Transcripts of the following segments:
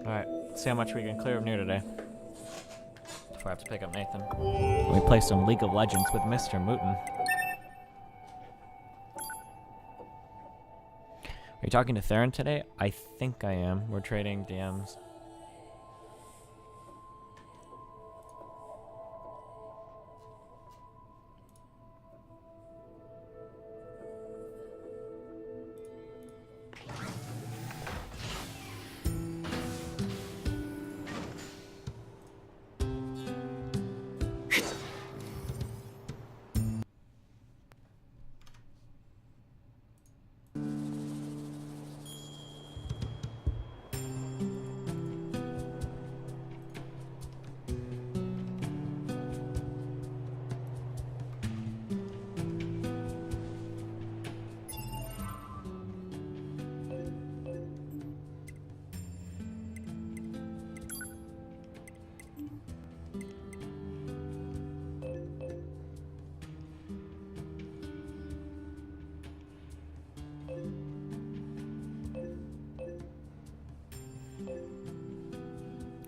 Alright, see how much we can clear of New today. Before I have to pick up Nathan. We play some League of Legends with Mr. Mooten. Are you talking to Theron today? I think I am. We're trading DMs.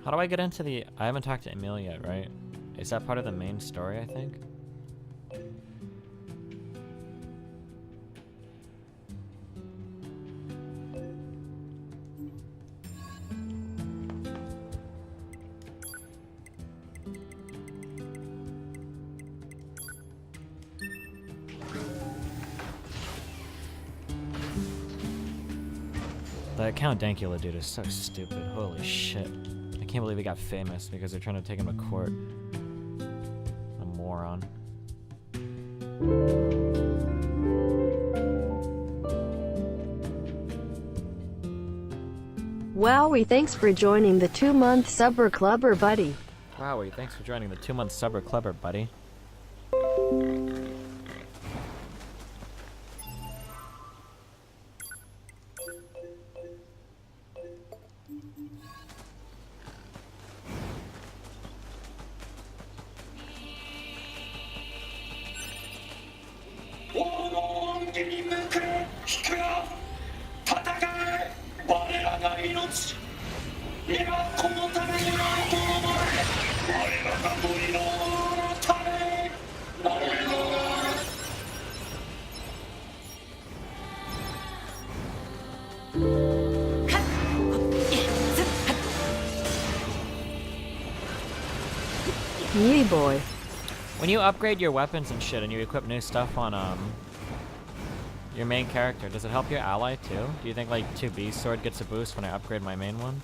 How do I get into the... I haven't talked to Emil yet, right? Is that part of the main story, I think? The account dankula dude is so stupid. Holy shit. I can't believe he got famous because they're trying to take him to court. A moron. Wowie, thanks for joining the 2-month Subber Clubber, buddy. Wowie, thanks for joining the 2-month Subber Clubber, buddy. Yee boy. When you upgrade your weapons and shit and you equip new stuff on your main character, does it help your ally too? Do you think like 2B's sword gets a boost when I upgrade my main one?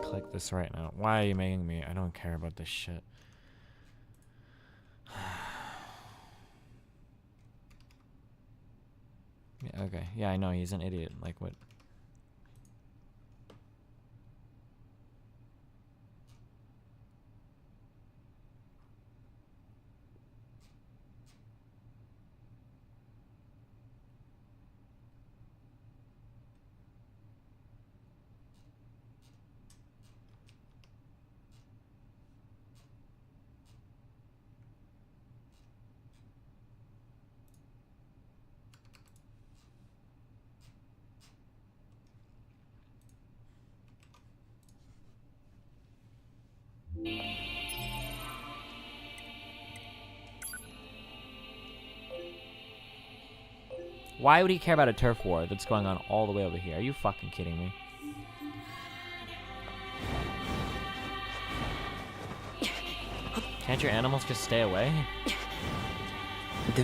Click this right now. Why are you making me? I don't care about this shit. Yeah, okay. Yeah, I know he's an idiot. Like what? Why would he care about a turf war that's going on all the way over here? Are you fucking kidding me? Can't your animals just stay away? Uh-oh.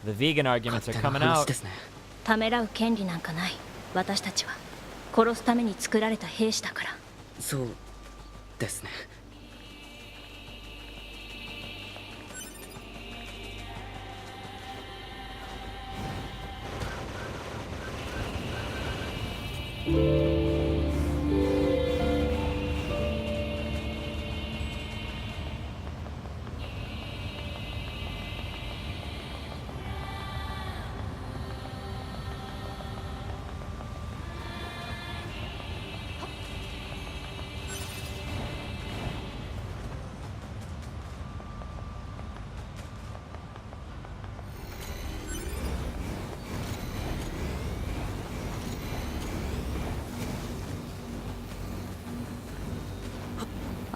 The vegan arguments are coming out. ためらう権利なんかない。私たちは殺すために作られた兵士だから。そうですね。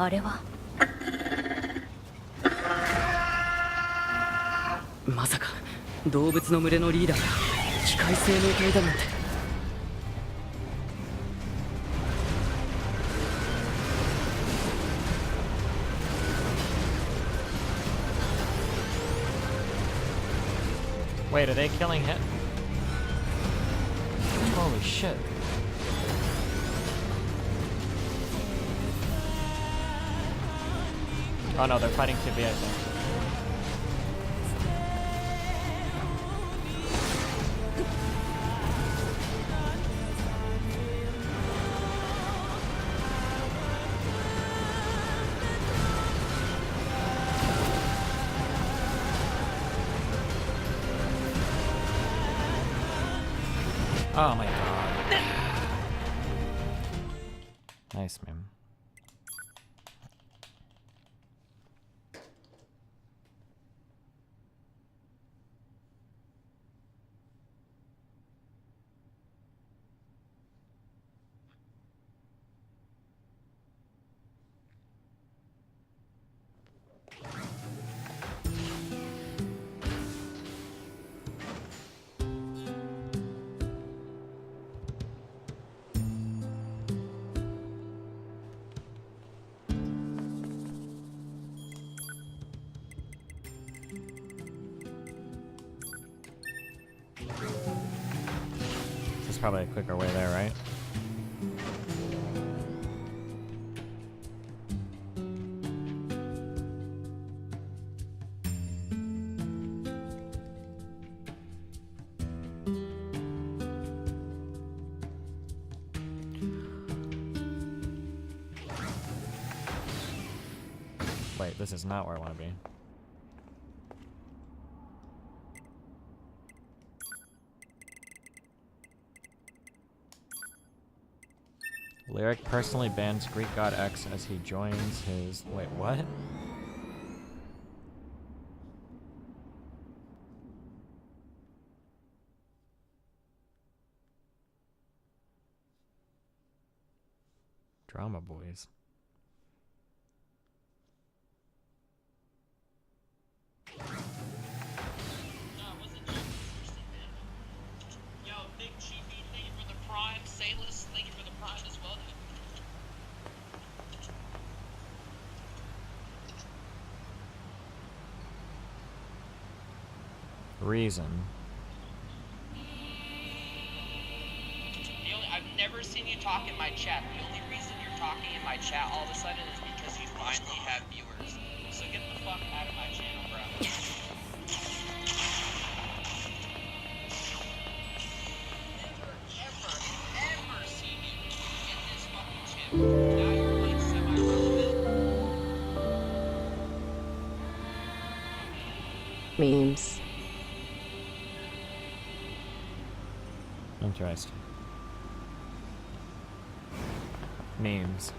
あれはまさか動物の群れのリーダーが機械生命体だなんて。Wait, are they killing him? Holy shit. Oh no, they're fighting 2B, I think. Oh my god. Nice, man. This is probably a quicker way there, right? Wait, this is not where I want to be. Lyric personally bans Greek god X as he joins his... Wait, what? Drama boys. Yo, Big Chiefy, thank you for the prime. Sailus, thank you for the prime as well. Reason. I've never seen you talk in my chat. The only reason you're talking in my chat all of a sudden is because you finally have viewers. So get the fuck out of my channel, bro. Ever seen you in this fucking channel. Now you're like semi-relevant. Memes. Interesting. Memes.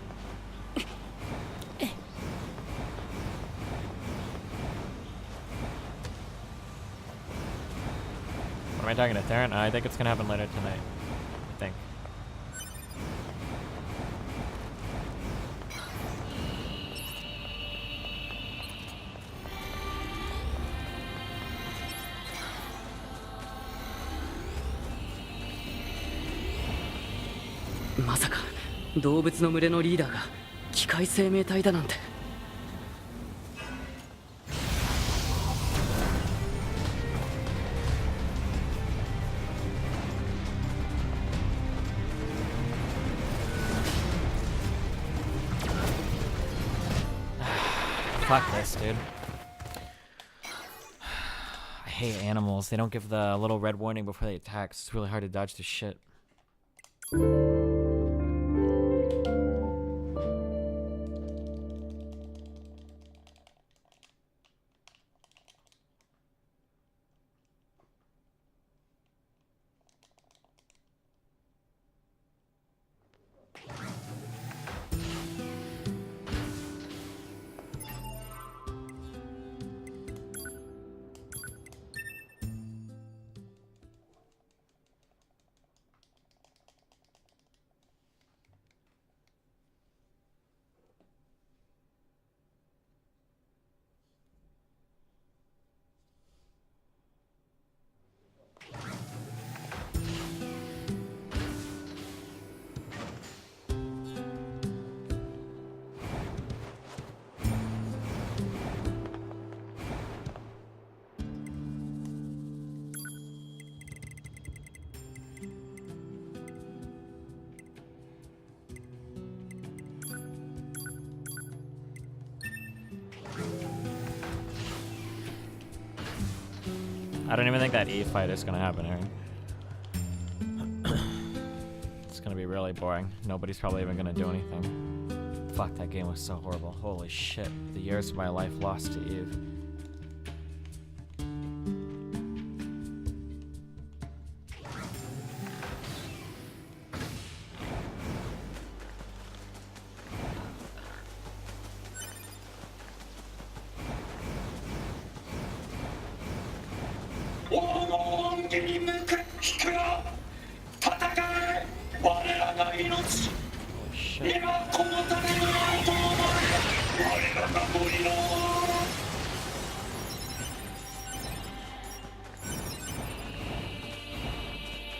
What am I talking to Theron? I think it's gonna happen later tonight. I think.まさか動物の群れのリーダーが機械生命体だなんて。Fuck this, dude. I hate animals. They don't give the little red warning before they attack. It's really hard to dodge this shit. I don't even think that E fight is gonna happen here. It's gonna be really boring. Nobody's probably even gonna do anything. Fuck, that game was so horrible. Holy shit. The years of my life lost to Eve. Shit.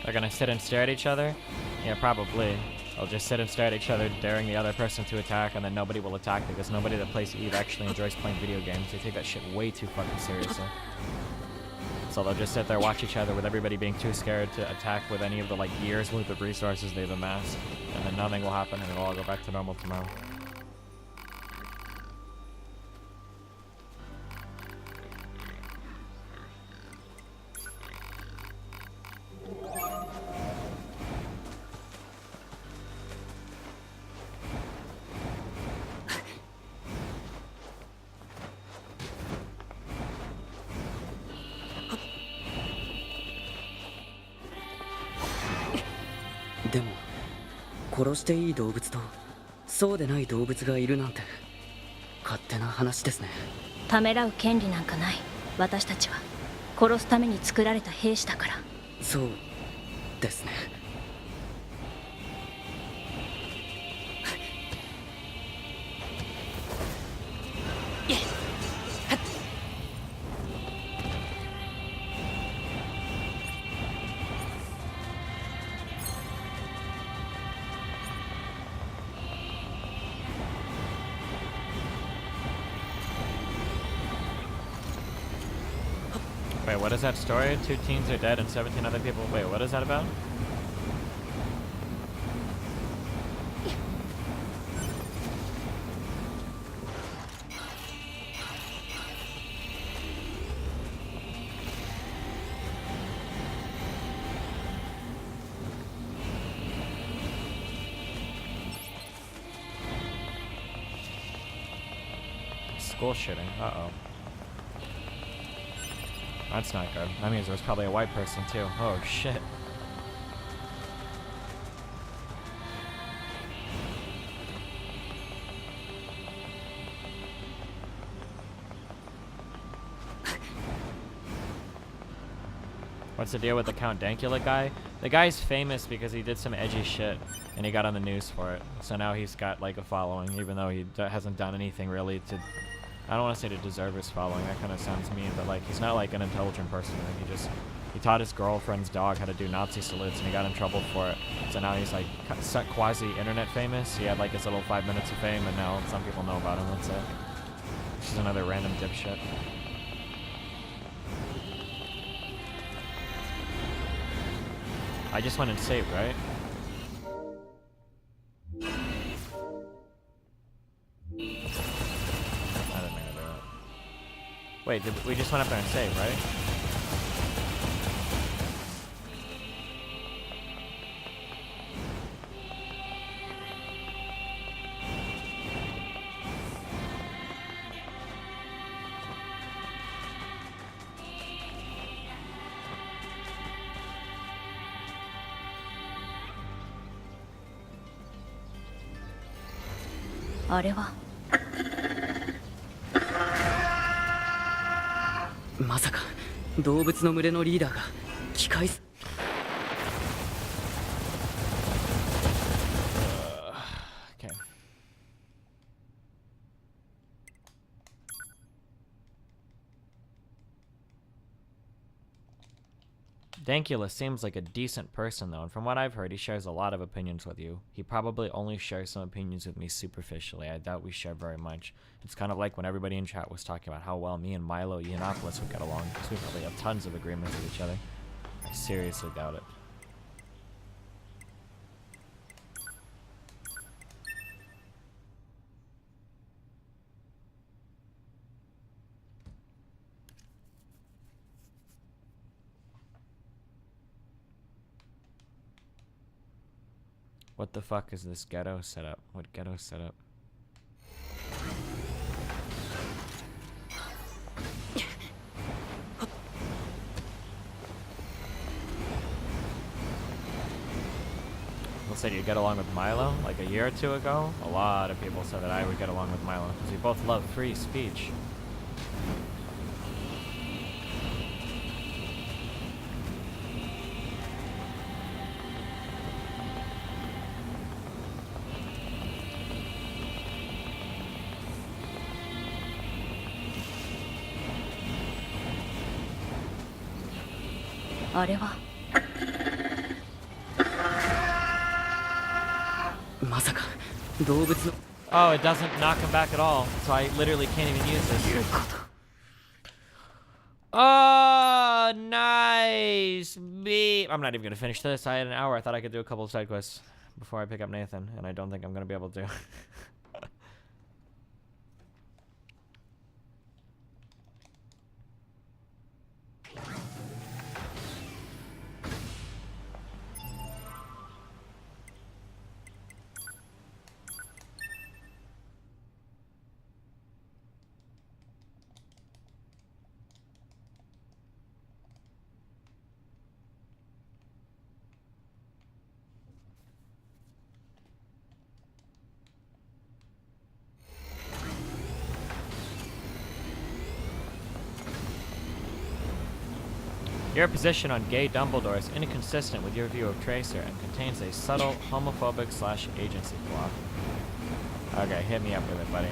They're gonna sit and stare at each other? Yeah, probably. They'll just sit and stare at each other, daring the other person to attack, and then nobody will attack because nobody that plays Eve actually enjoys playing video games. They take that shit way too fucking seriously. So they'll just sit there, watch each other with everybody being too scared to attack with any of the like years worth of resources they've amassed. And then nothing will happen and it'll all go back to normal tomorrow.でも殺していい動物とそうでない動物がいるなんて勝手な話ですね。ためらう権利なんかない。私たちは殺すために作られた兵士だから。そうですね。Wait, what is that story? 2 teens are dead and 17 other people. Wait, what is that about? School shooting. Uh-oh. That's not good. That means there was probably a white person too. Oh shit. What's the deal with the Count Dankula guy? The guy's famous because he did some edgy shit and he got on the news for it. So now he's got like a following, even though he hasn't done anything really to... I don't want to say to deserve his following, that kind of sounds mean, but like he's not like an intelligent person. Like, he taught his girlfriend's dog how to do Nazi salutes and he got in trouble for it. So now he's like quasi-internet famous. He had like his little 5 minutes of fame and now some people know about him, that's it. This is another random dipshit. I just went and saved, right? Wait, we just went up there and saved, right?あれはまさか動物の群れのリーダーが機械す。Okay. Dankula seems like a decent person though, and from what I've heard, he shares a lot of opinions with you. He probably only shares some opinions with me superficially. I doubt we share very much. It's kind of like when everybody in chat was talking about how well me and Milo Yiannopoulos would get along, because we probably have tons of agreements with each other. I seriously doubt it. What the fuck is this ghetto setup? What ghetto setup? People said you'd get along with Milo like a year or two ago. A lot of people said that I would get along with Milo because we both love free speech.あれは まさか動物の Oh, it doesn't knock him back at all, so I literally can't even use this. Oh, nice! Beep. I'm not even gonna finish this. I had an hour. I thought I could do a couple of side quests before I pick up Nathan, and I don't think I'm gonna be able to. Your position on gay Dumbledore is inconsistent with your view of Tracer and contains a subtle homophobic/agency flaw. Okay, hit me up with it, buddy.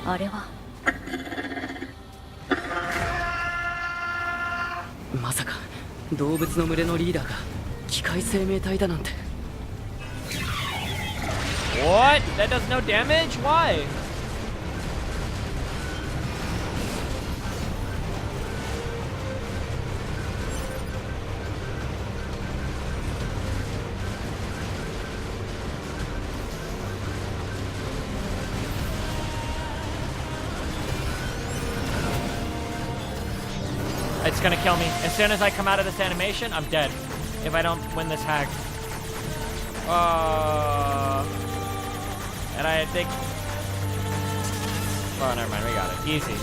あれはまさか動物の群れのリーダーが機械生命体だなんて What? That does no damage? Why? It's gonna kill me. As soon as I come out of this animation, I'm dead. If I don't win this hack. And I think... Oh, never mind. We got it. Easy.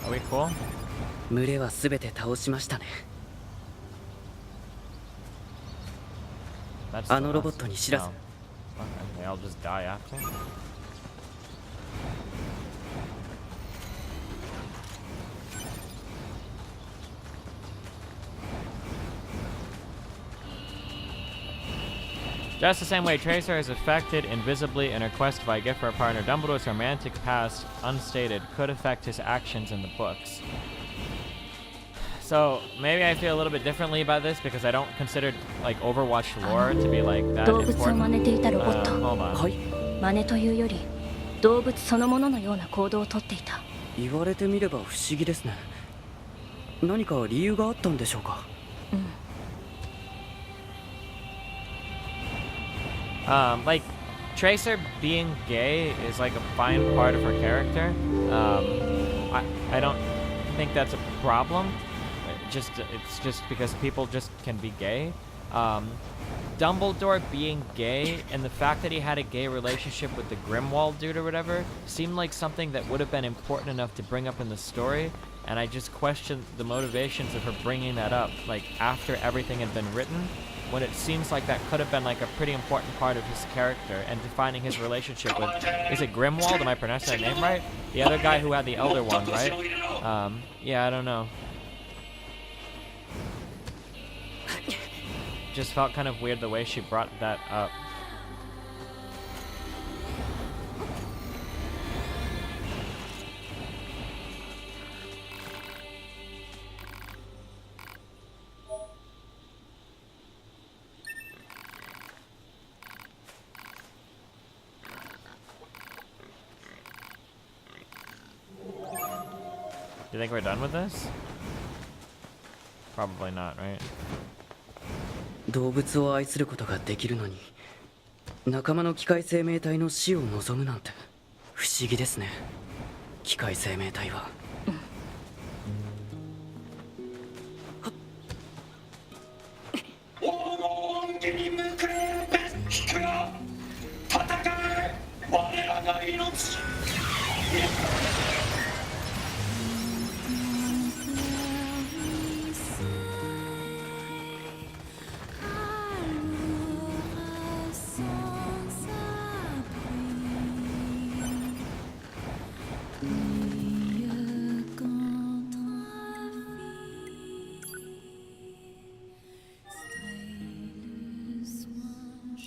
Are we cool? 群れは全て倒しましたね That's あのロボットに知らず No. Okay, I'll just die after. Just the same way Tracer is affected invisibly in her quest by a gift for a partner, Dumbledore's romantic past, unstated, could affect his actions in the books. So maybe I feel a little bit differently about this because I don't consider like Overwatch lore to be like that 動物を真 important. 似ていたロボット Hold on. はい真似というより動物そのもののような行動をとっていた言われてみれば不思議ですね何か理由があったんでしょうか Like Tracer being gay is like a fine part of her character. I don't think that's a problem. It's just because people just can be gay. Dumbledore being gay and the fact that he had a gay relationship with the Grimwald dude or whatever seemed like something that would have been important enough to bring up in the story, and I just questioned the motivations of her bringing that up like after everything had been written, when it seems like that could have been like a pretty important part of his character and defining his relationship with, is it Grimwald? Am I pronouncing that name right? The other guy who had the Elder Wand, right? Yeah, I don't know. Just felt kind of weird the way she brought that up. you think we're done with this? Probably not, right? 動物を愛することができるのに仲間の機械生命体の死を望むなんて不思議ですね機械生命体は黄金に向く引くよ戦え我らが命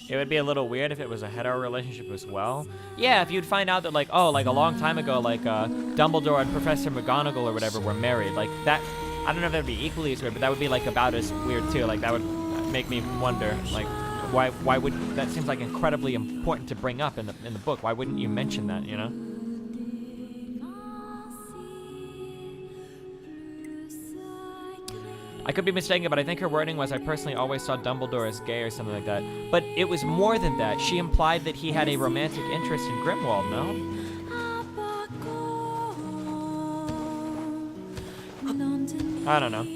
It would be a little weird if it was a hetero relationship as well. Yeah, if you'd find out that, like, oh, like a long time ago, like Dumbledore and Professor McGonagall or whatever were married. Like that, I don't know if that would be equally as weird, but that would be like about as weird too. Like that would make me wonder, like, why would that seems like incredibly important to bring up in the book? Why wouldn't you mention that? You know? I could be mistaken, but I think her wording was, I personally always saw Dumbledore as gay or something like that. But it was more than that. She implied that he had a romantic interest in Grimwald, no? I don't know.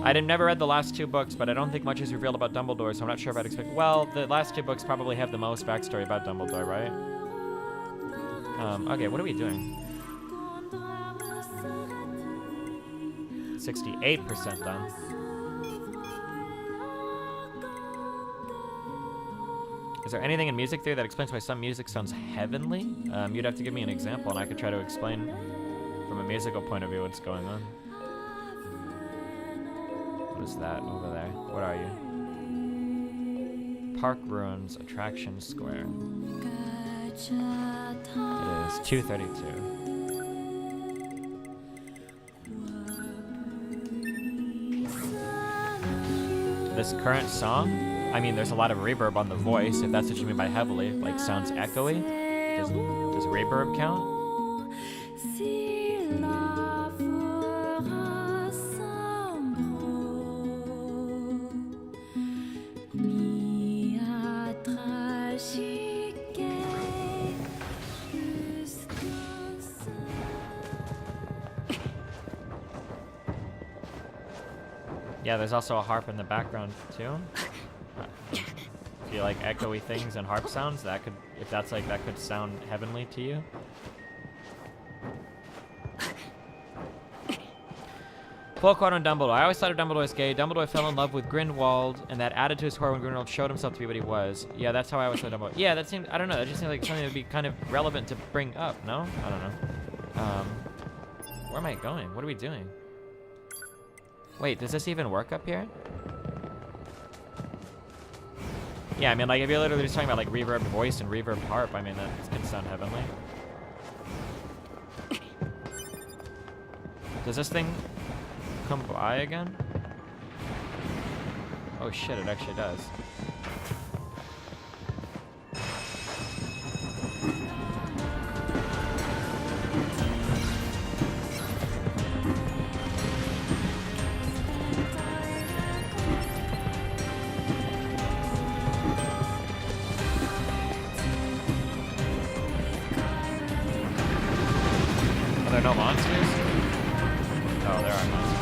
I never read the last two books, but I don't think much is revealed about Dumbledore, so I'm not sure if I'd expect... Well, the last two books probably have the most backstory about Dumbledore, right? Okay, what are we doing? 68% done. Is there anything in music theory that explains why some music sounds heavenly? You'd have to give me an example, and I could try to explain from a musical point of view what's going on. What is that over there? What are you? Park Ruins Attraction Square. It is 232. This current song, I mean, there's a lot of reverb on the voice, if that's what you mean by heavily, like sounds echoey. Does reverb count? Yeah, there's also a harp in the background too. If you like echoey things and harp sounds, that could, if that's like, that could sound heavenly to you. Full quote on Dumbledore. I always thought of Dumbledore as gay. Dumbledore fell in love with Grindelwald, and that added to his horror when Grindelwald showed himself to be what he was. Yeah, that's how I always thought Dumbledore. Yeah, that seemed, I don't know, that just seemed like something that would be kind of relevant to bring up, no? I don't know. Where am I going? What are we doing? Wait, does this even work up here? Yeah, I mean, like, if you're literally just talking about, like, reverb voice and reverb harp, I mean, that can sound heavenly. Does this thing come by again? Oh shit, it actually does. Are there no monsters? Oh, there are monsters.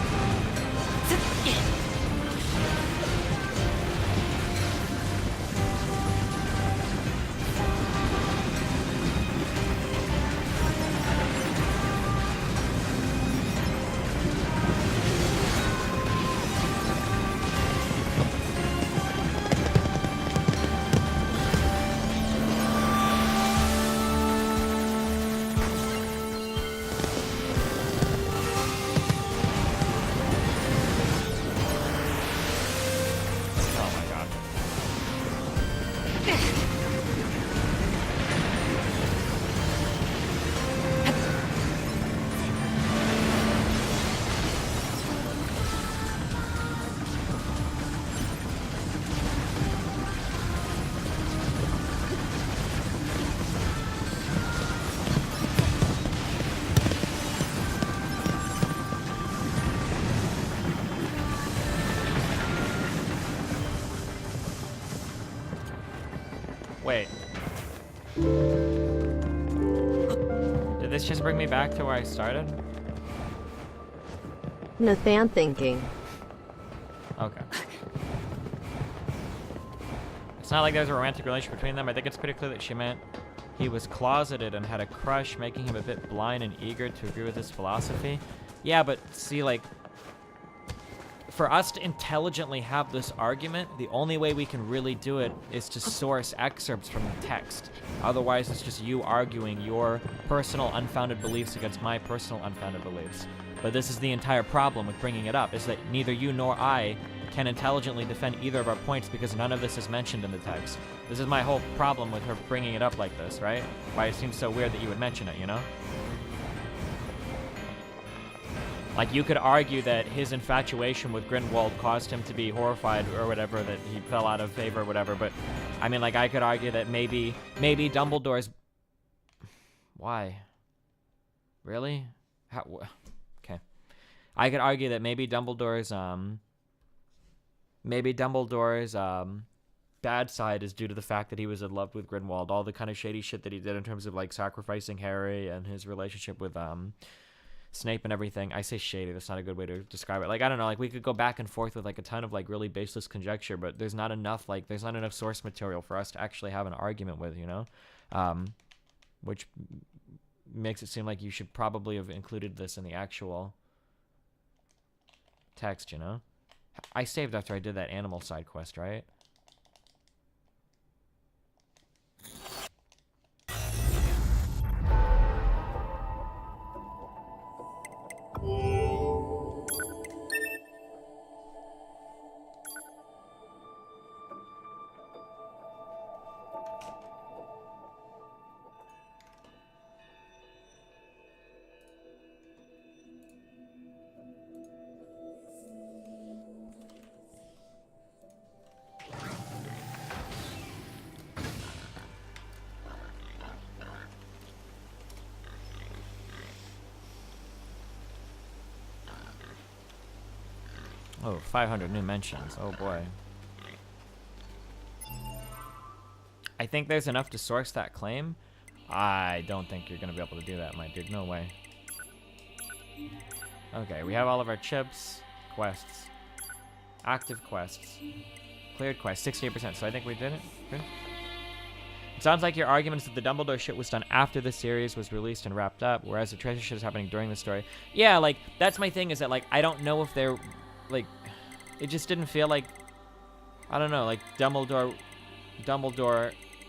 this just bring me back to where I started? Nathan thinking. Okay. It's not like there's a romantic relationship between them. I think it's pretty clear that she meant he was closeted and had a crush, making him a bit blind and eager to agree with his philosophy. Yeah, but see, like, for us to intelligently have this argument, the only way we can really do it is to source excerpts from the text. Otherwise, it's just you arguing your personal unfounded beliefs against my personal unfounded beliefs. But this is the entire problem with bringing it up, is that neither you nor I can intelligently defend either of our points because none of this is mentioned in the text. This is my whole problem with her bringing it up like this, right? Why it seems so weird that you would mention it, you know? Like, you could argue that his infatuation with Grindelwald caused him to be horrified or whatever, that he fell out of favor or whatever, but, I mean, like, I could argue that maybe Dumbledore's... Why? Really? How... Okay. I could argue that maybe Dumbledore's bad side is due to the fact that he was in love with Grindelwald. All the kind of shady shit that he did in terms of, like, sacrificing Harry and his relationship with, Snape and everything. I say shady, that's not a good way to describe it. Like, I don't know, like, we could go back and forth with, like, a ton of, like, really baseless conjecture, but there's not enough source material for us to actually have an argument with, you know? Which makes it seem like you should probably have included this in the actual text, you know? I saved after I did that animal side quest, right? Oh, 500 new mentions. Oh boy. I think there's enough to source that claim. I don't think you're going to be able to do that, my dude. No way. Okay, we have all of our chips, quests, active quests, cleared quests, 68%. So I think we did it. Good. It sounds like your argument is that the Dumbledore shit was done after the series was released and wrapped up, whereas the treasure shit is happening during the story. Yeah, like, that's my thing, is that, like, I don't know if they're... Like, it just didn't feel like, I don't know, like Dumbledore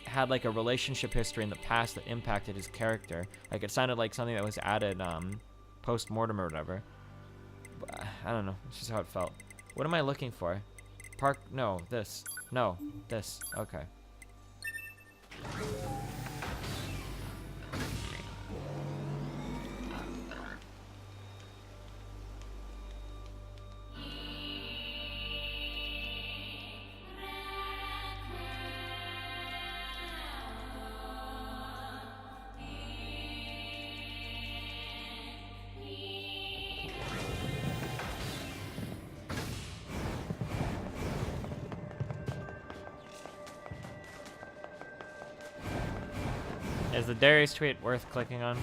had like a relationship history in the past that impacted his character. Like, it sounded like something that was added post-mortem or whatever. But, I don't know, it's just how it felt. What am I looking for? No, this. No, this. Okay. Is the Darius tweet worth clicking on?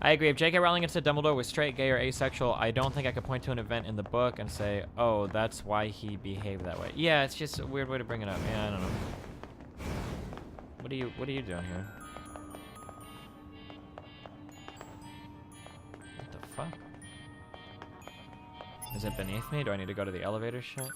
I agree. If J.K. Rowling had said Dumbledore was straight, gay, or asexual, I don't think I could point to an event in the book and say, oh, that's why he behaved that way. Yeah, it's just a weird way to bring it up. Yeah, I don't know. What are you doing here? What the fuck? Is it beneath me? Do I need to go to the elevator shit?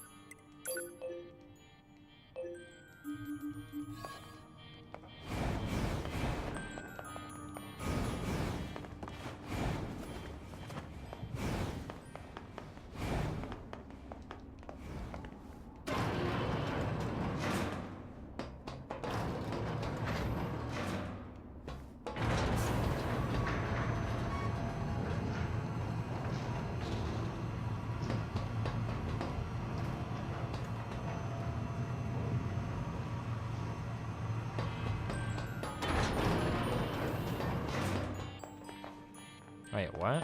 what?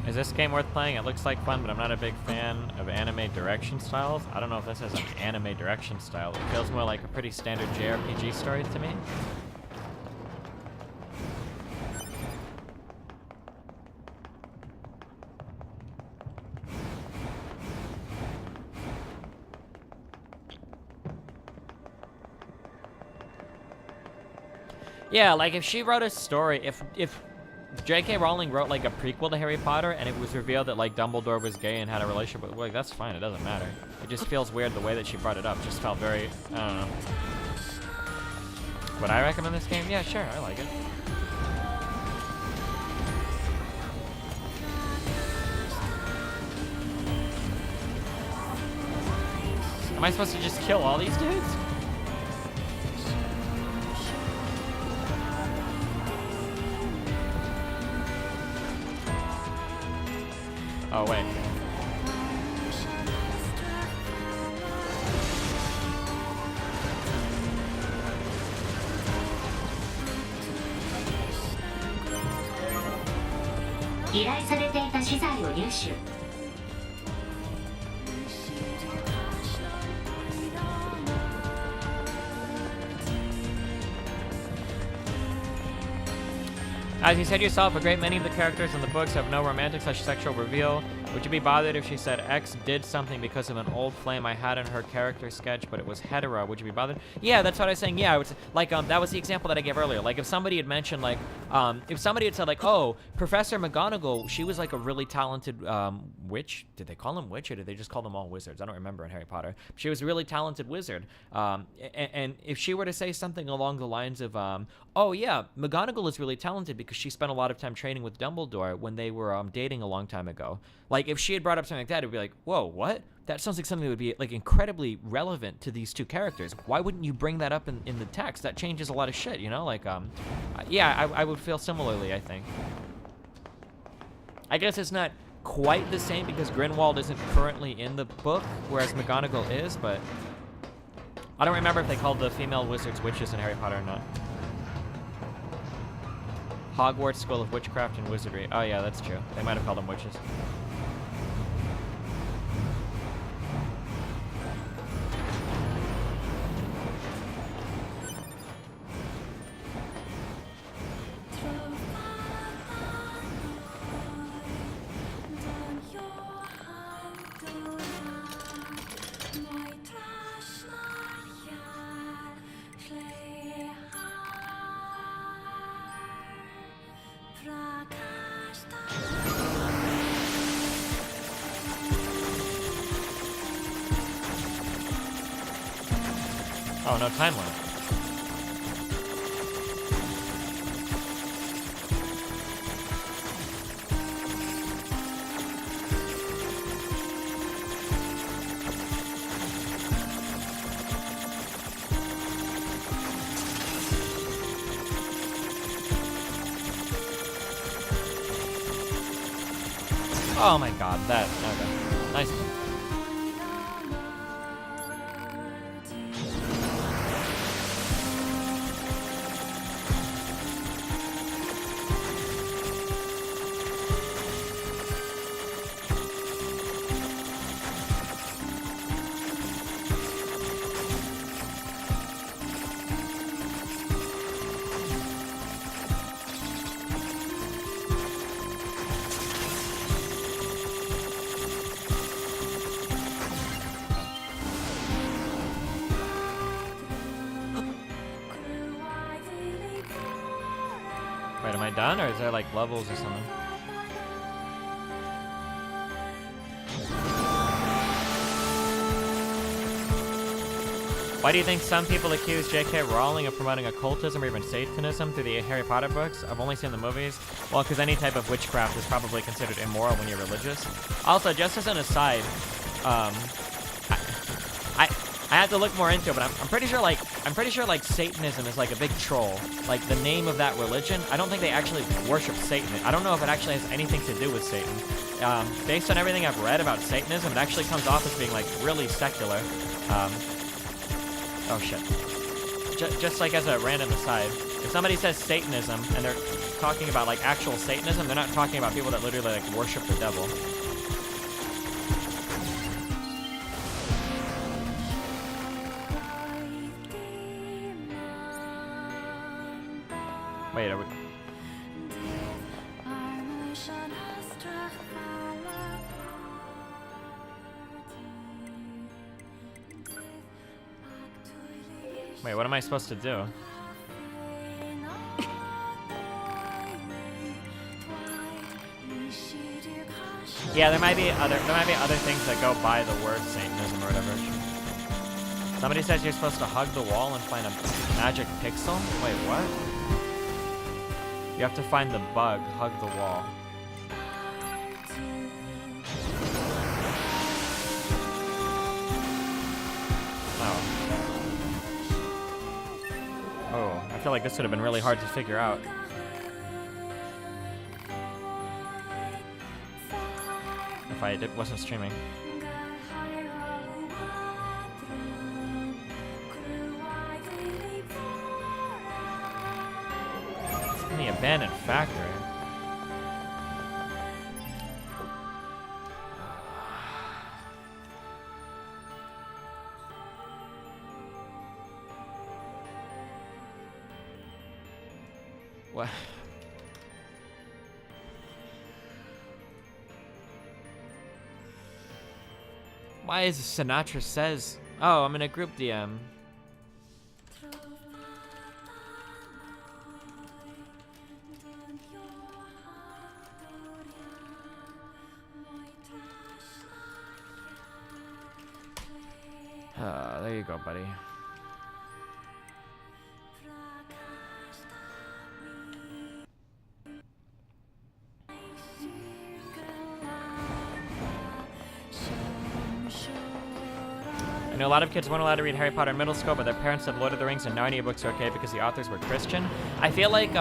Is this game worth playing? It looks like fun, but I'm not a big fan of anime direction styles. I don't know if this has an anime direction style. It feels more like a pretty standard JRPG story to me. Yeah, like if she wrote a story, if J.K. Rowling wrote like a prequel to Harry Potter and it was revealed that like Dumbledore was gay and had a relationship with, like, that's fine, it doesn't matter. It just feels weird the way that she brought it up. Just felt very, I don't know. Would I recommend this game? Yeah, sure, I like it. Am I supposed to just kill all these dudes? Oh, wait. As you said yourself, a great many of the characters in the books have no romantic/sexual reveal. Would you be bothered if she said X did something because of an old flame I had in her character sketch, but it was hetero? Would you be bothered? Yeah, that's what I was saying. Yeah, I was like, that was the example that I gave earlier. Like, if somebody had mentioned, like, if somebody had said, like, oh, Professor McGonagall, she was like a really talented witch. Did they call them witch, or did they just call them all wizards? I don't remember in Harry Potter. She was a really talented wizard. And if she were to say something along the lines of, oh yeah, McGonagall is really talented because she spent a lot of time training with Dumbledore when they were dating a long time ago. Like, if she had brought up something like that, it'd be like, whoa, what? That sounds like something that would be like incredibly relevant to these two characters. Why wouldn't you bring that up in the text? That changes a lot of shit, you know? Like, yeah, I would feel similarly, I think. I guess it's not quite the same because Grindelwald isn't currently in the book, whereas McGonagall is, but I don't remember if they called the female wizards witches in Harry Potter or not. Hogwarts School of Witchcraft and Wizardry. Oh yeah, that's true. They might have called them witches. Oh, no time limit. Oh my god, that, okay. Nice one. Wait, am I done, or is there like levels or something? Why do you think some people accuse J.K. Rowling of promoting occultism or even Satanism through the Harry Potter books? I've only seen the movies. Well, because any type of witchcraft is probably considered immoral when you're religious. Also, just as an aside, I had to look more into it, but I'm pretty sure like Satanism is like a big troll. Like the name of that religion, I don't think they actually worship Satan. I don't know if it actually has anything to do with Satan. Based on everything I've read about Satanism, it actually comes off as being like really secular. Oh shit. Just like as a random aside, if somebody says Satanism and they're talking about like actual Satanism, they're not talking about people that literally like worship the devil. Wait, are we... Wait, what am I supposed to do? Yeah, there might be other things that go by the word Satanism or whatever. Somebody says you're supposed to hug the wall and find a magic pixel? Wait, what? You have to find the bug, hug the wall. Oh, I feel like this would have been really hard to figure out. If I wasn't streaming. It's in the abandoned factory. What? Why is Sinatra says... Oh, I'm in a group DM. There you go, buddy. I know a lot of kids weren't allowed to read Harry Potter in middle school, but their parents said Lord of the Rings and Narnia books are okay because the authors were Christian. I feel like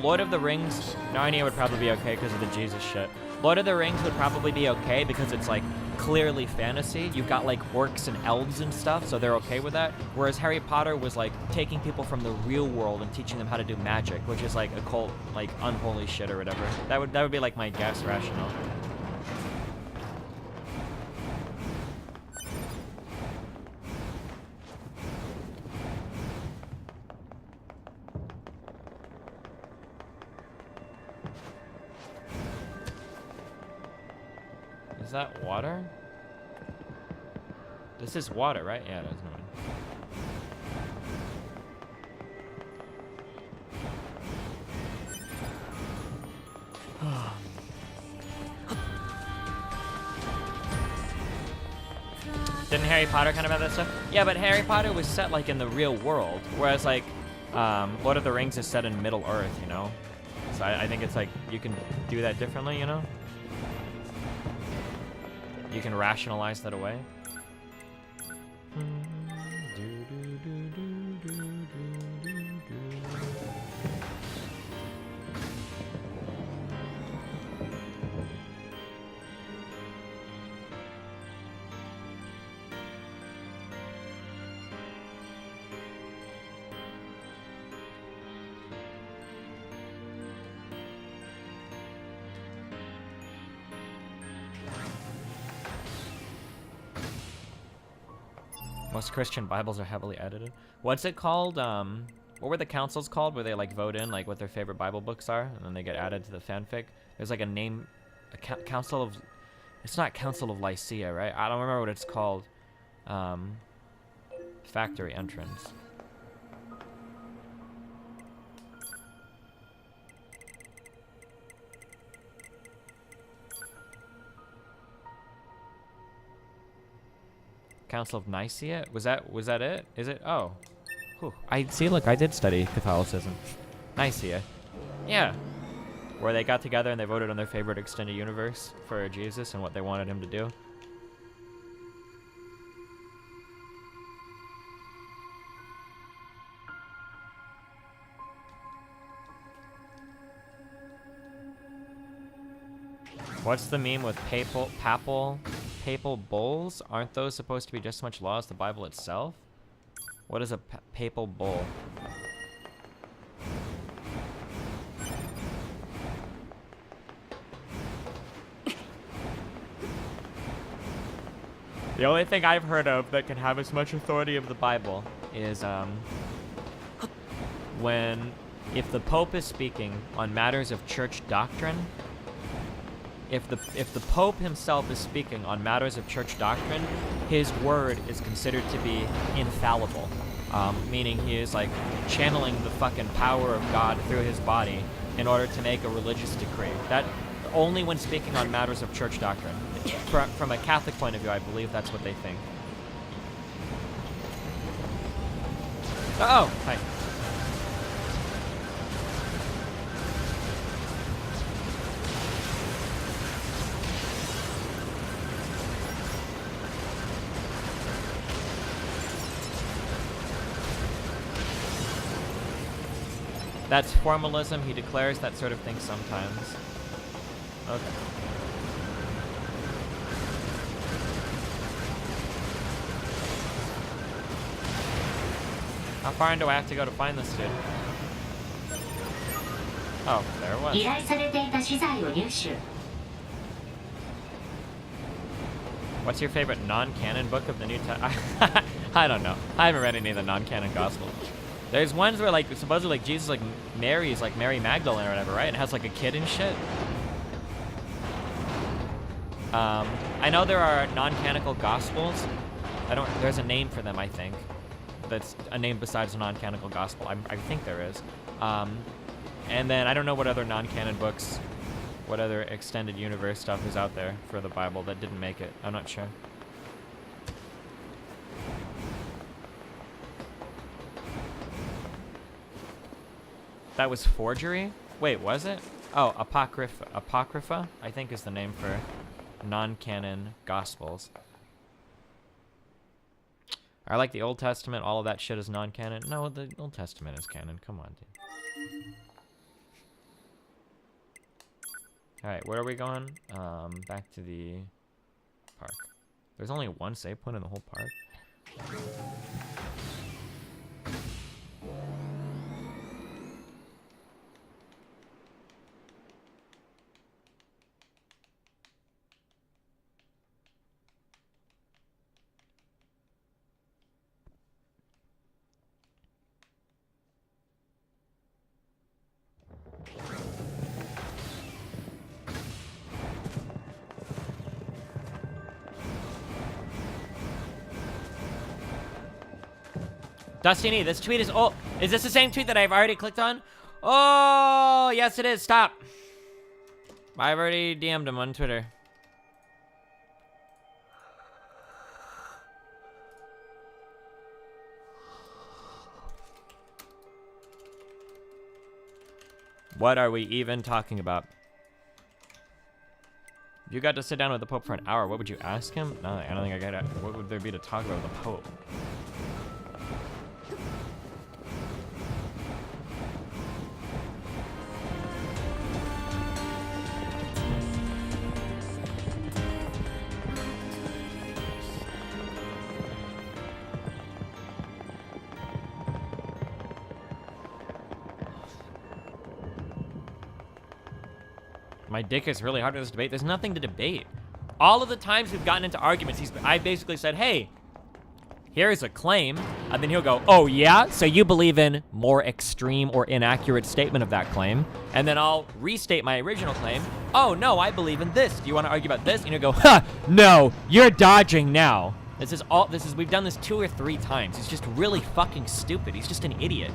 Lord of the Rings, Narnia would probably be okay because of the Jesus shit. Lord of the Rings would probably be okay because it's like clearly fantasy. You've got like orcs and elves and stuff, so they're okay with that. Whereas Harry Potter was like taking people from the real world and teaching them how to do magic, which is like occult, like unholy shit or whatever. That would be like my guess rationale. Is that water? This is water, right? Yeah, there's no one. Didn't Harry Potter kind of have that stuff? Yeah, but Harry Potter was set like in the real world, whereas like Lord of the Rings is set in Middle Earth, you know? So I think it's like you can do that differently, you know? You can rationalize that away. Most Christian Bibles are heavily edited. What's it called? What were the councils called where they like vote in like what their favorite Bible books are and then they get added to the fanfic? There's like a name, council of, it's not Council of Lycia, right? I don't remember what it's called. Factory entrance. Council of Nicaea? Was that it? Is it? Oh. Whew. I see, look, I did study Catholicism. Nicaea. Yeah. Where they got together and they voted on their favorite extended universe for Jesus and what they wanted him to do. What's the meme with papal bulls? Aren't those supposed to be just as much law as the Bible itself? What is a papal bull? The only thing I've heard of that can have as much authority of the Bible is if the Pope is speaking on matters of church doctrine. If the Pope himself is speaking on matters of church doctrine, his word is considered to be infallible, meaning he is like channeling the fucking power of God through his body in order to make a religious decree. That only when speaking on matters of church doctrine. From a Catholic point of view, I believe that's what they think. Oh, hi. That's formalism. He declares that sort of thing sometimes. Okay. How far in do I have to go to find this dude? Oh, there it was. What's your favorite non-canon book of the New Testament? I don't know. I haven't read any of the non-canon Gospels. There's ones where, like, supposedly, like, Jesus, like, Mary is, like, Mary Magdalene or whatever, right? And has, like, a kid and shit. I know there are non-canonical Gospels. There's a name for them, I think. That's a name besides a non-canonical Gospel. I think there is. And then I don't know what other non-canon books, what other extended universe stuff is out there for the Bible that didn't make it. I'm not sure. That was forgery? Wait, was it? Oh, Apocrypha, I think is the name for non-canon Gospels. I like the Old Testament, all of that shit is non-canon. No, the Old Testament is canon, come on, dude. Alright, where are we going? Back to the park. There's only one save point in the whole park. Dustiny, this tweet is old. Is this the same tweet that I've already clicked on? Oh, yes it is. Stop. I've already DM'd him on Twitter. What are we even talking about? If you got to sit down with the Pope for an hour, what would you ask him? No, I don't think I get it. What would there be to talk about with the Pope? My dick is really hard for this debate. There's nothing to debate. All of the times we've gotten into arguments, I basically said, hey, here's a claim. And then he'll go, oh yeah? So you believe in more extreme or inaccurate statement of that claim. And then I'll restate my original claim. Oh no, I believe in this. Do you want to argue about this? And he'll go, ha, no, you're dodging now. We've done this 2 or 3 times. He's just really fucking stupid. He's just an idiot.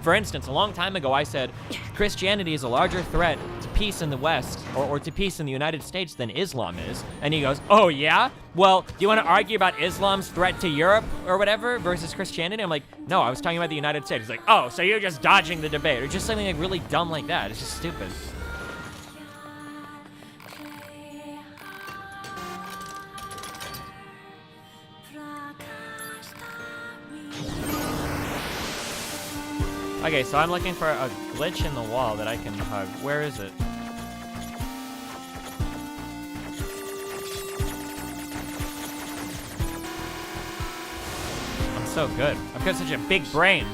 For instance, a long time ago, I said Christianity is a larger threat to peace in the West or to peace in the United States than Islam is. And he goes, oh yeah? Well, do you want to argue about Islam's threat to Europe or whatever versus Christianity? I'm like, no, I was talking about the United States. He's like, oh, so you're just dodging the debate or just something like really dumb like that. It's just stupid. Okay, so I'm looking for a glitch in the wall that I can hug. Where is it? I'm so good. I've got such a big brain.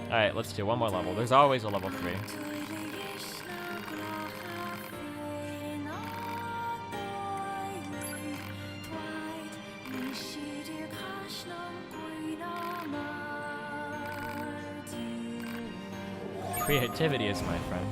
Alright, let's do one more level. There's always a level 3. Creativity is my friend.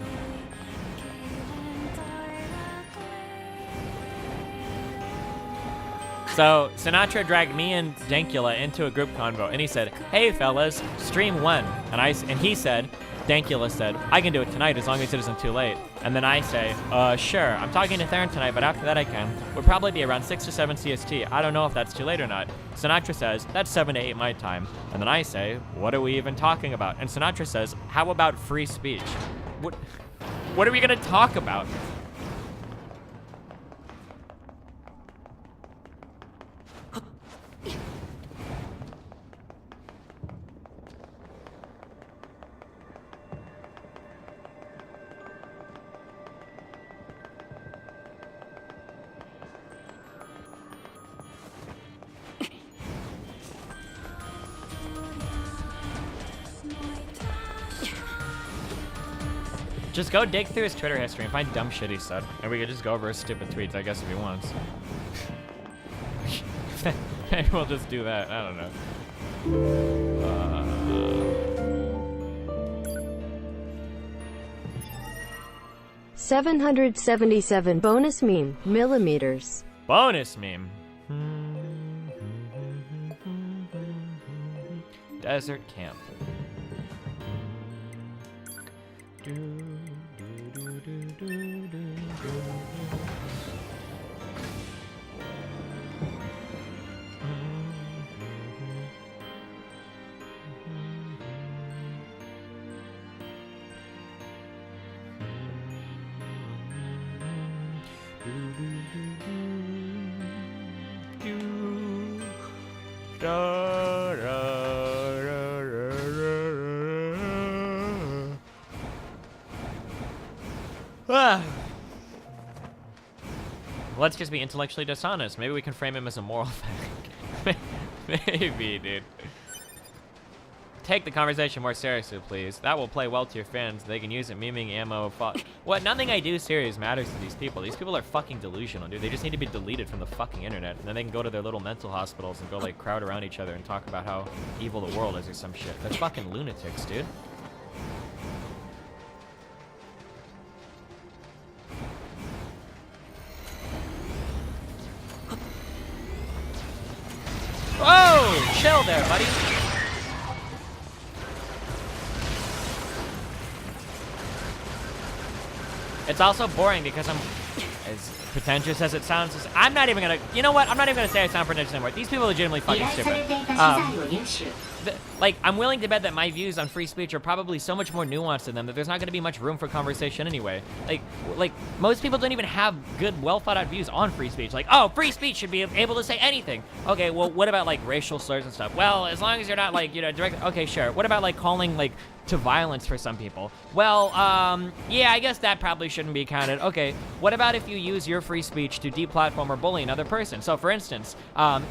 So, Sinatra dragged me and Dankula into a group convo, and he said, hey fellas, stream when? And he said, Dankula said, I can do it tonight as long as it isn't too late. And then I say, sure, I'm talking to Theron tonight, but after that I can. Would probably be around 6 to 7 CST. I don't know if that's too late or not. Sinatra says, that's 7 to 8 my time. And then I say, what are we even talking about? And Sinatra says, how about free speech? What are we gonna talk about? Just go dig through his Twitter history and find dumb shit he said. And we could just go over his stupid tweets, I guess, if he wants. Maybe we'll just do that. I don't know. 777 bonus meme millimeters. Bonus meme. Desert camp. Let's just be intellectually dishonest. Maybe we can frame him as a moral fag. Maybe, dude. Take the conversation more seriously, please. That will play well to your fans. They can use it memeing ammo. What? Nothing I do serious matters to these people. These people are fucking delusional, dude. They just need to be deleted from the fucking internet. And then they can go to their little mental hospitals and go, like, crowd around each other and talk about how evil the world is or some shit. They're fucking lunatics, dude. Whoa! Chill there, buddy. It's also boring because I'm as pretentious as it sounds. I'm not even gonna, you know what? I'm not even gonna say I sound pretentious anymore. These people are legitimately fucking stupid. Like, I'm willing to bet that my views on free speech are probably so much more nuanced than them that there's not gonna be much room for conversation anyway. Like most people don't even have good, well thought out views on free speech. Like, oh, free speech should be able to say anything. Okay, well, what about like racial slurs and stuff? Well, as long as you're not like, you know, direct. Okay, sure. What about like calling like to violence for some people? Well, yeah, I guess that probably shouldn't be counted. Okay, what about if you use your free speech to deplatform or bully another person? So, for instance,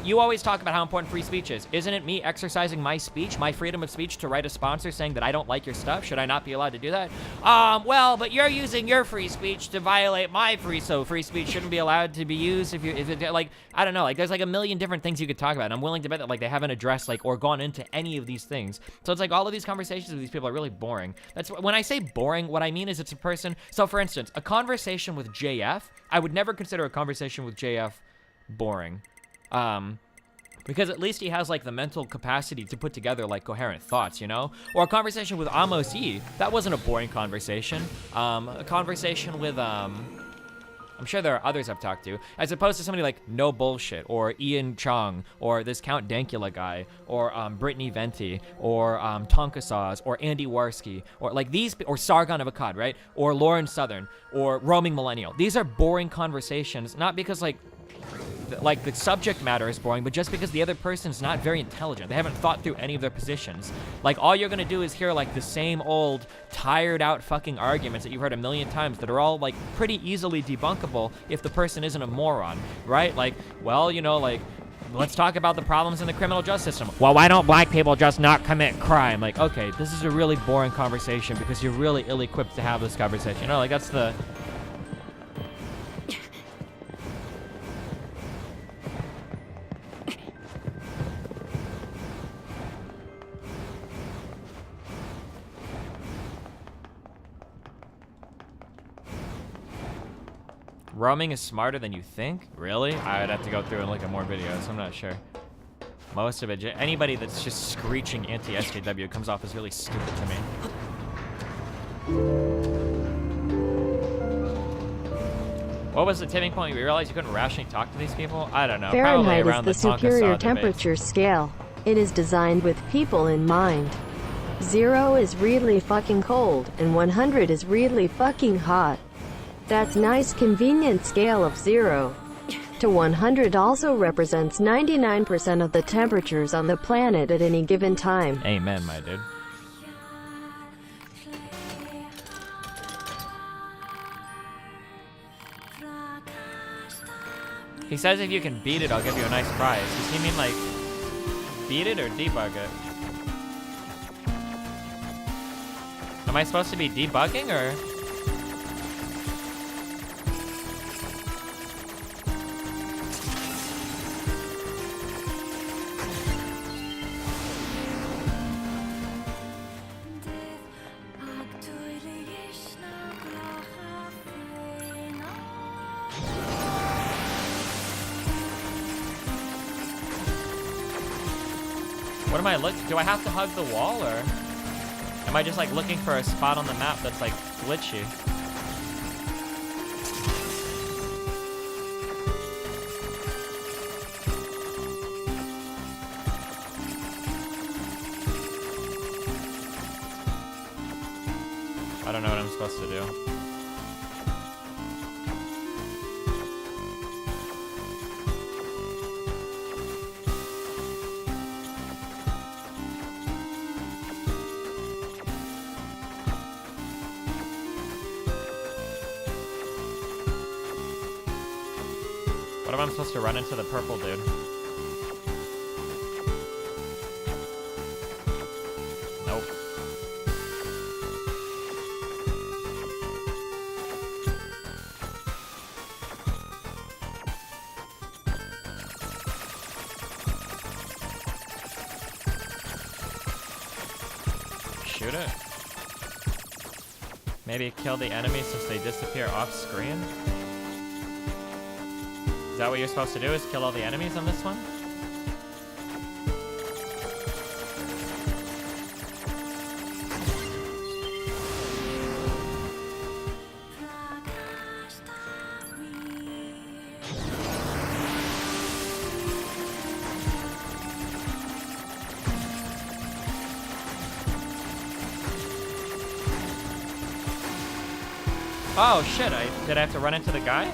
you always talk about how important free speech is. Isn't it me exercising my speech, my freedom of speech, to write a sponsor saying that I don't like your stuff? Should I not be allowed to do that? Well, but you're using your free speech to violate my free speech shouldn't be allowed to be used if it, like, I don't know, like, there's like a million different things you could talk about, and I'm willing to bet that, like, they haven't addressed, like, or gone into any of these things. So it's like all of these conversations with these people people are really boring. That's when I say boring, what I mean is it's a person. So for instance, a conversation with JF, I would never consider a conversation with JF boring. Because at least he has like the mental capacity to put together like coherent thoughts, you know? Or a conversation with Amos E, that wasn't a boring conversation. A conversation with, I'm sure there are others I've talked to, as opposed to somebody like No Bullshit, or Ian Chung, or this Count Dankula guy, or Brittany Venti, or Tonka Saws, or Andy Warski, or like these, or Sargon of Akkad, right? Or Lauren Southern, or Roaming Millennial. These are boring conversations, not because like the subject matter is boring, but just because the other person's not very intelligent. They haven't thought through any of their positions. Like, all you're gonna do is hear like the same old tired out fucking arguments that you've heard a million times that are all like pretty easily debunkable if the person isn't a moron, right? Like, well, you know, like, let's talk about the problems in the criminal justice system. Well, why don't black people just not commit crime? Like, okay, this is a really boring conversation because you're really ill-equipped to have this conversation. You know, like, that's the... Roaming is smarter than you think? Really? I'd have to go through and look at more videos. I'm not sure. Most of it, anybody that's just screeching anti-SJW comes off as really stupid to me. What was the tipping point? You realized you couldn't rationally talk to these people? I don't know. Fahrenheit Probably around is the Tonka superior Saw debate. temperature scale. It is designed with people in mind. 0 is really fucking cold, and 100 is really fucking hot. That's nice convenient scale of 0 to 100 also represents 99% of the temperatures on the planet at any given time. Amen, my dude. He says if you can beat it, I'll give you a nice prize. Does he mean like beat it or debug it? Am I supposed to be debugging or? What am I looking? Do I have to hug the wall, or am I just like looking for a spot on the map that's like glitchy? I don't know what I'm supposed to do. What if I'm supposed to run into the purple dude? Nope. Shoot it. Maybe kill the enemy since they disappear off screen? Is that what you're supposed to do, is kill all the enemies on this one? Oh shit, did I have to run into the guy?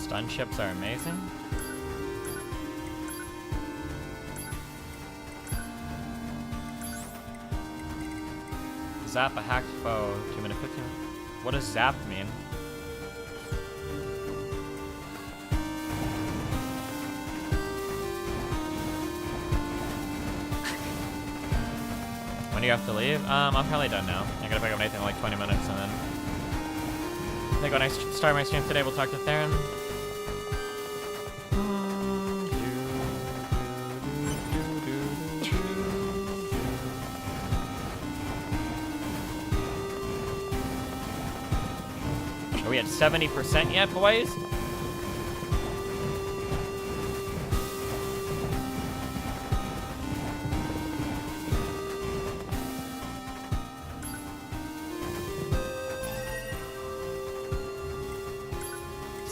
Stun chips are amazing. Zap a hacked foe. 2 minute 15. What does zap mean? When do you have to leave? I'm probably done now. I gotta pick up Nathan in like 20 minutes and then I think when I start my stream today, we'll talk to Theron. Are we at 70% yet, boys?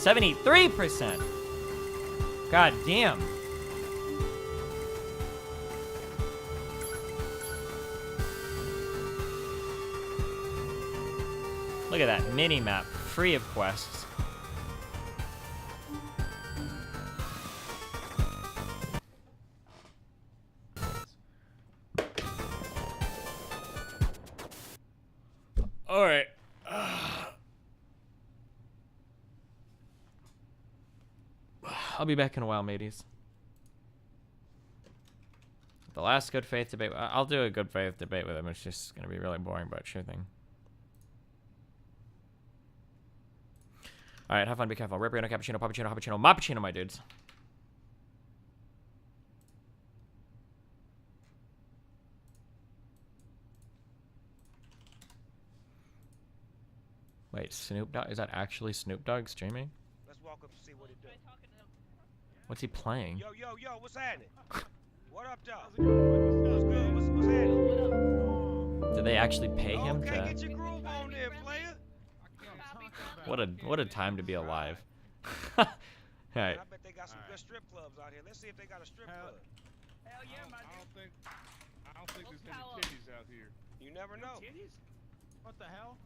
%73%. God damn. Look at that mini map, free of quests. All right. I'll be back in a while, mateys. The last good faith debate. I'll do a good faith debate with him. It's just gonna be really boring, but sure thing. All right, have fun. Be careful. Ripriano, cappuccino, puppuccino, hoppuccino, moppuccino, my dudes. Wait, Snoop Dogg? Is that actually Snoop Dogg streaming? Let's walk up and see what he does. What's he playing? Yo, what's happening? What up, dog? What's good? What's happening? Did they actually pay him Okay, to? get your groove on there, player. What a time to be alive. All right. I bet they got some good strip clubs out here. Let's see if they got a strip club. Hell yeah, I don't think there's any titties out here. You never know. Titties? What the hell?